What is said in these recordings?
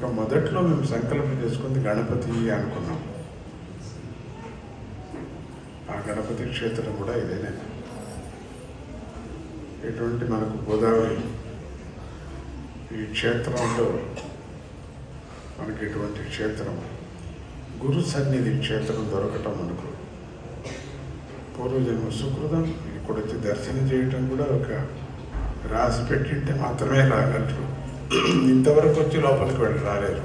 ఇక మొదట్లో మేము సంకల్పం చేసుకుంది గణపతి అనుకున్నాం. ఆ గణపతి క్షేత్రం కూడా ఇదేనే. ఇటువంటి మనకు గోదావరి ఈ క్షేత్రంలో మనకి ఇటువంటి క్షేత్రం గురు సన్నిధి క్షేత్రం దొరకటం మనకు పూర్వజన్మ సుకృతం. ఇక్కడ వచ్చి దర్శనం చేయటం కూడా ఒక రాసి పెట్టింటే మాత్రమే రాగలరు. ఇంతవరకు వచ్చి లోపలికి వెళ్ళి రాలేరు.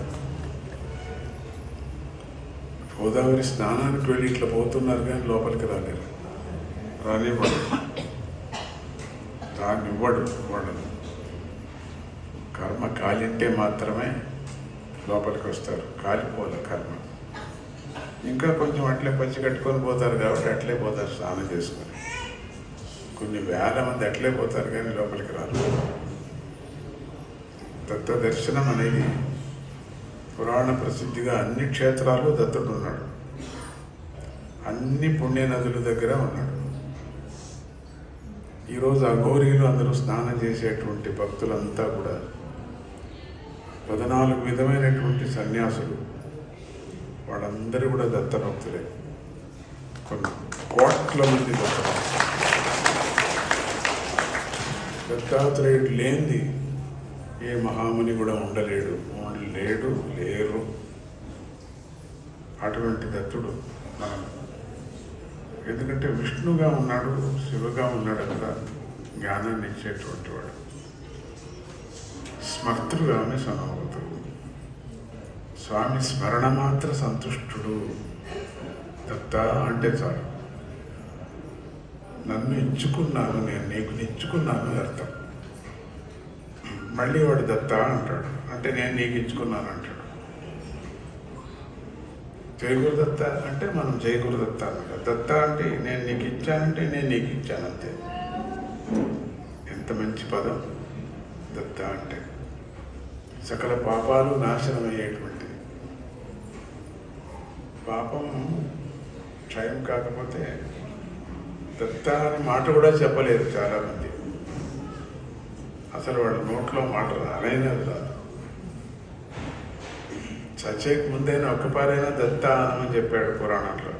గోదావరి స్నానానికి వెళ్ళి ఇట్లా పోతున్నారు కానీ లోపలికి రాలేరు. రానివ్వడు, రానివ్వడు వాడు. కర్మ కాలింటే మాత్రమే లోపలికి వస్తారు. కాలిపోలే కర్మ. ఇంకా కొంచెం అట్లే పచ్చి కట్టుకొని పోతారు కాబట్టి అట్లే పోతారు స్నానం చేసుకొని. కొన్ని వేల మంది అట్లే పోతారు కానీ లోపలికి రారు. దత్త దర్శనం అనేది పురాణ ప్రసిద్ధిగా అన్ని క్షేత్రాలు దత్తుడు ఉన్నాడు. అన్ని పుణ్య నదుల దగ్గర ఉన్నాడు. ఈరోజు అఘోరీలు అందరూ స్నానం చేసేటువంటి భక్తులంతా కూడా 14 విధమైనటువంటి సన్యాసులు, వాళ్ళందరూ కూడా దత్త భక్తులే. కొన్ని కోట్ల మంది దత్త భక్తులు. దత్తాత్రేయుడు లేనిది ఏ మహాముని కూడా ఉండలేడు, లేరు. అటువంటి దత్తుడు మనం. ఎందుకంటే విష్ణుగా ఉన్నాడు, శివగా ఉన్నాడు కదా, జ్ఞానాన్ని ఇచ్చేటువంటి వాడు. స్మర్తుడుగానే సమావతుడు. స్వామి స్మరణ మాత్ర సంతుష్టుడు. దత్త అంటే చాలు. నన్ను ఇచ్చుకున్నాను, నేను నీకు ఇచ్చుకున్నాను అర్థం. మళ్ళీ వాడు దత్త అంటాడు, అంటే నేను నీకు ఇచ్చుకున్నాను అంటాడు. జయగురు దత్త అంటే మనం జయగురు దత్త అన్నాడు. దత్త అంటే నేను నీకు ఇచ్చానంటే నేను నీకు ఇచ్చాను అంతే. ఎంత మంచి పదం దత్త అంటే. సకల పాపాలు నాశనమయ్యేటువంటిది. పాపం క్షయం కాకపోతే దత్త అనే మాట కూడా చెప్పలేరు చాలామంది. అసలు వాళ్ళ నోట్లో మాట రానైనది రాదు. చచ్చేకి ముందైనా ఒక్కపారైనా దత్త అనమని చెప్పాడు పురాణంలో.